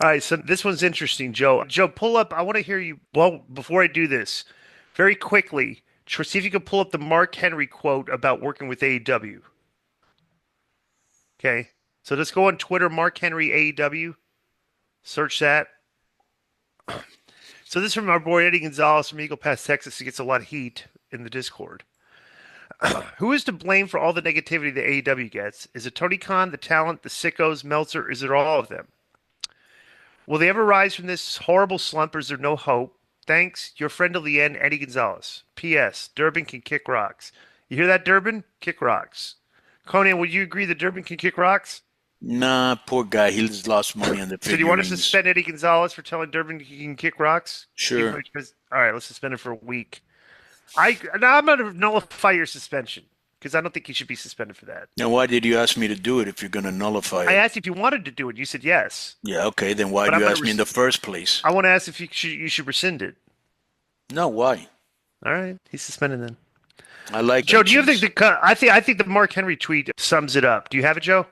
All right, so this one's interesting, Joe. Joe, pull up. I want to hear you. Well, before I do this, very quickly, see if you can pull up the Mark Henry quote about working with AEW. Okay, so let's go on Twitter, Mark Henry AEW. Search that. So this is from our boy Eddie Gonzalez from Eagle Pass, Texas. He gets a lot of heat in the Discord. Who is to blame for all the negativity that AEW gets? Is it Tony Khan, the talent, the sickos, Meltzer? Is it all of them? Will they ever rise from this horrible slump, or is there no hope? Thanks, your friend till the end, Eddie Gonzalez. P.S. Durbin can kick rocks. You hear that, Durbin? Kick rocks. Conan, would you agree that Durbin can kick rocks? Nah, poor guy. He just lost money on the So do you want to figurines. suspend Eddie Gonzalez for telling Durbin he can kick rocks? Sure. All right, let's suspend him for a week. I'm going to nullify your suspension because I don't think he should be suspended for that. Now, why did you ask me to do it if you're going to nullify I it? asked if you wanted to do it. You said yes. Yeah, okay. Then why But did I'm you going ask me in to. the first place? I want to ask if you should rescind it. No, why? All right, he's suspended then. I like Joe, that do you think cheese. I think the Mark Henry tweet sums it up? Do you have it, Joe?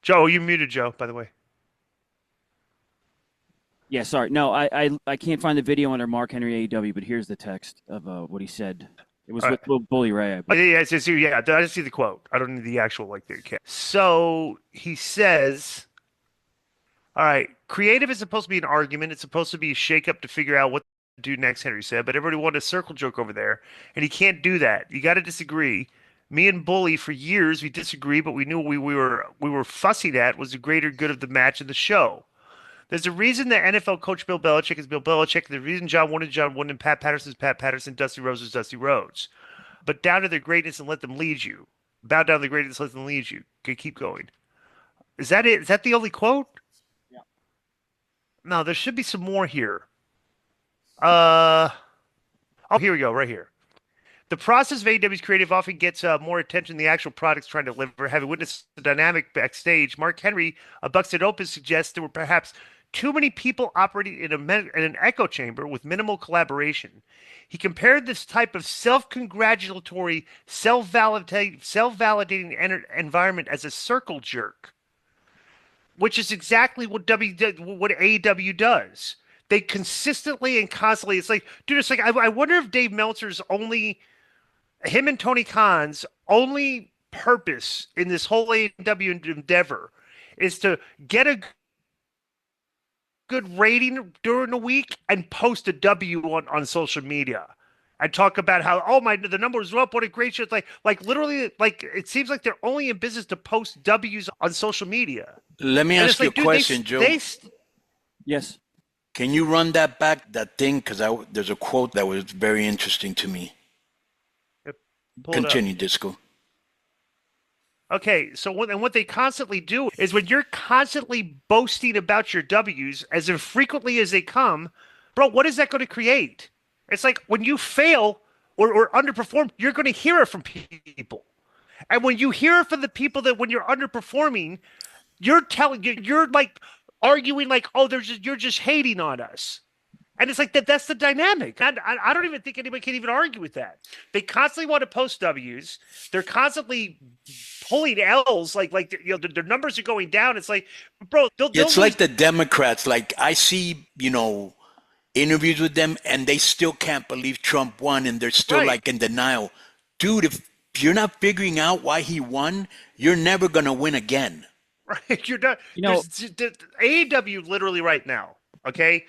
Joe, you muted Joe, by the way. Yeah, sorry. No, I can't find the video under Mark Henry AEW, but here's the text of what he said. It was All right. with Bully Ray. I Oh, believe. yeah, yeah. I just see the quote. I don't need the actual like the okay. So he says, "All right, creative is supposed to be an argument. It's supposed to be a shake-up to figure out what to do next." Henry said, but everybody wanted a circle joke over there, and he can't do that. You got to disagree. Me and Bully for years we disagree, but we knew what we were fussing at was the greater good of the match and the show. There's a reason that NFL coach Bill Belichick is Bill Belichick. The reason John Wooden, John Wooden, and Pat Patterson is Pat Patterson, Dusty Rhodes is Dusty Rhodes. But down to their greatness and let them lead you. Bow down to the greatness, let them lead you. Okay, keep going. Is that it? Is that the only quote? Yeah. No, there should be some more here. Uh oh, here we go, right here. The process of AEW's creative often gets more attention than the actual products trying to deliver. Having witnessed the dynamic backstage, Mark Henry of Bucks It Open suggests there were perhaps too many people operating in an echo chamber with minimal collaboration. He compared this type of self-congratulatory, self-validating environment as a circle jerk, which is exactly what AEW does. They consistently and constantly. It's like, dude, it's like I wonder if Dave Meltzer's only him and Tony Khan's only purpose in this whole AEW endeavor is to get a good rating during the week and post a W on social media and talk about how the numbers are up, what a great show. It's like literally like it seems like they're only in business to post W's on social media. Let me And it's ask you a like, dude, question, Joe. Yes. Can you run that back, that thing? Because there's a quote that was very interesting to me. pull it up. Continue, Disco. Okay, so what they constantly do is when you're constantly boasting about your W's as infrequently as they come, bro, what is that going to create? It's like when you fail or underperform, you're going to hear it from people. And when you hear it from the people that when you're underperforming, you're like arguing like, oh, you're just hating on us. And it's like that's the dynamic. I don't even think anybody can even argue with that. They constantly want to post W's. They're constantly pulling L's. Their numbers are going down. It's like, bro, they'll It's lose. like the Democrats. Like I see, interviews with them, and they still can't believe Trump won, and they're still Right. like in denial. Dude, if you're not figuring out why he won, you're never gonna win again. Right. You're not. You know, There's AEW literally right now. Okay.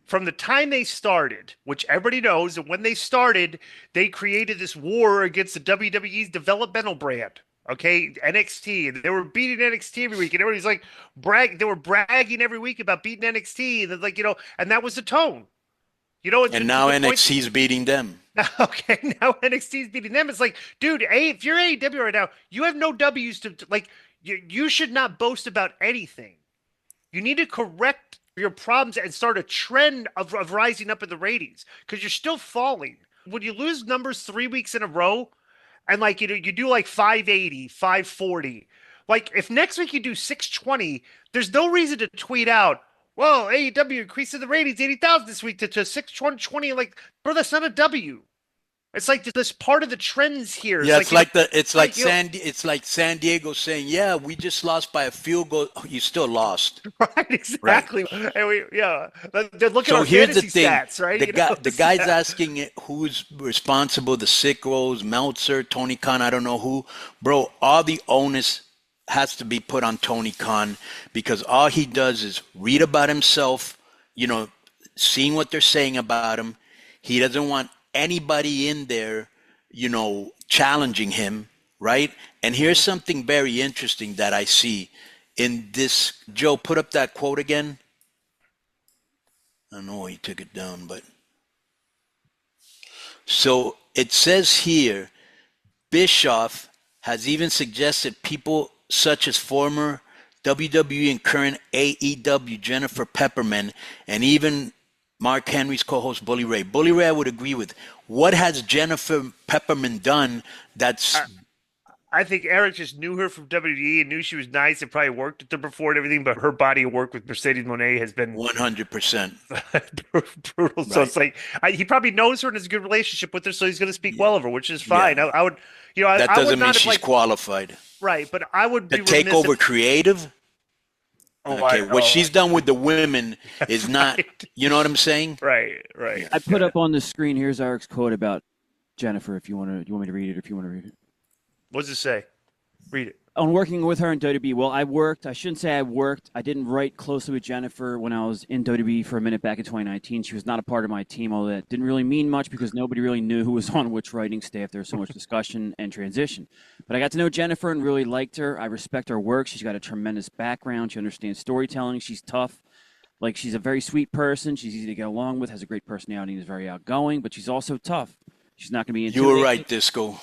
From the time they started, which everybody knows, that when they started, they created this war against the WWE's developmental brand. Okay, NXT, and they were beating NXT every week, and everybody's like They were bragging every week about beating NXT, and like and that was the tone. And To now the point. NXT's beating them. Okay, now NXT's beating them. It's like, dude, if you're AEW right now, you have no W's like. You should not boast about anything. You need to correct your problems and start a trend of rising up in the ratings because you're still falling. When you lose numbers 3 weeks in a row and like you do like 580, 540, like if next week you do 620, there's no reason to tweet out, well, AEW increasing the ratings 80,000 this week to 620. Like, bro, that's not a W. It's like this part of the trends here. Yeah, it's like San San Diego saying, "Yeah, we just lost by a field goal. Oh, you still lost." Right, exactly. Right. And they're looking So at our here's the fantasy thing: stats, right? the guy's asking who's responsible. The Sickos, Meltzer, Tony Khan. I don't know who, bro. All the onus has to be put on Tony Khan because all he does is read about himself. Seeing what they're saying about him. He doesn't want anybody in there, challenging him, right? And here's something very interesting that I see in this. Joe, put up that quote again. I don't know he took it down, but so it says here, Bischoff has even suggested people such as former WWE and current AEW Jennifer Pepperman and even Mark Henry's co-host Bully Ray. Bully Ray, I would agree with. What has Jennifer Pepperman done that's... I think Eric just knew her from WWE and knew she was nice and probably worked with her before and everything, but her body of work with Mercedes Moné has been 100% brutal. Right. So it's like he probably knows her and has a good relationship with her, so he's going to speak well of her, which is fine. Yeah. I would, that I doesn't would mean not she's have qualified. Right, but I would be To take over if, creative? Okay, what she's done with the women is not, Right. you know what I'm saying? Right. I put up on the screen. Here's Eric's quote about Jennifer. If you want me to read it, if you want to read it. What does it say? Read it. On working with her in WWE, well, I shouldn't say I worked. I didn't write closely with Jennifer when I was in WWE for a minute back in 2019. She was not a part of my team, although that didn't really mean much because nobody really knew who was on which writing staff. There was so much discussion and transition. But I got to know Jennifer and really liked her. I respect her work. She's got a tremendous background. She understands storytelling. She's tough. Like, she's a very sweet person. She's easy to get along with, has a great personality, and is very outgoing, but she's also tough. She's not going to be You were right, Disco.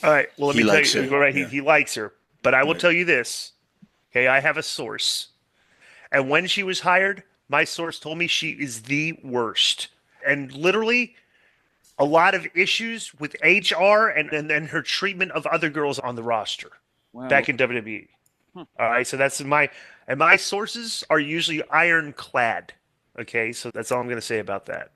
All right. Well, let me tell you. You're right. He likes her. But I will tell you this. Okay, I have a source. And when she was hired, my source told me she is the worst. And literally a lot of issues with HR and her treatment of other girls on the roster back in WWE. All right, so that's my sources are usually ironclad. Okay, so that's all I'm going to say about that.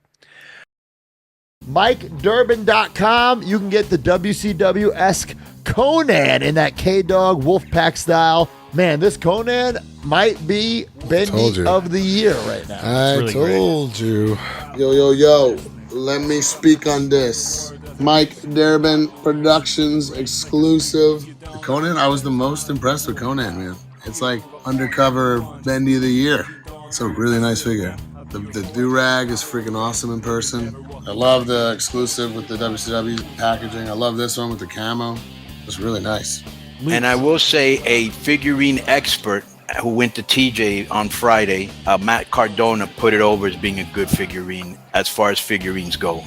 MikeDurbin.com. You can get the WCW-esque Konnan in that K-Dog Wolfpack style. Man, this Konnan might be Bendy of the Year right now. I told you. Yo. Let me speak on this. Mike Durbin Productions exclusive. The Konnan, I was the most impressed with Konnan, man. It's like undercover Bendy of the Year. It's a really nice figure. The do-rag is freaking awesome in person. I love the exclusive with the WCW packaging. I love this one with the camo. It's really nice. And I will say a figurine expert who went to TJ on Friday, Matt Cardona, put it over as being a good figurine as far as figurines go.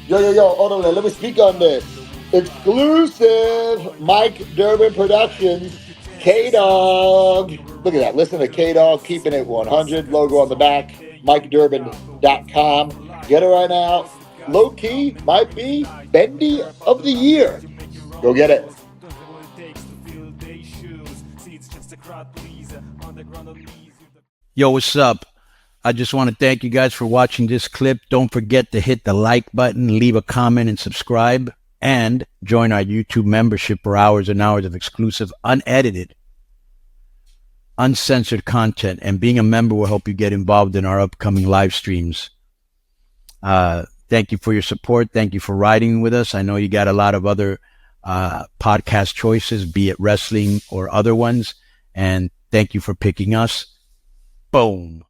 Yo, hold on, let me speak on this. Exclusive Mike Durbin Productions, K-Dog. Look at that, listen to K-Dog, keeping it 100, logo on the back, MikeDurbin.com. Get it right now. Low key might be Bendy of the Year. Go get it. Yo, what's up? I just want to thank you guys for watching this clip. Don't forget to hit the like button, leave a comment, and subscribe. And join our YouTube membership for hours and hours of exclusive, unedited, uncensored content. And being a member will help you get involved in our upcoming live streams. Thank you for your support. Thank you for riding with us. I know you got a lot of other podcast choices, be it wrestling or other ones. And thank you for picking us. Boom.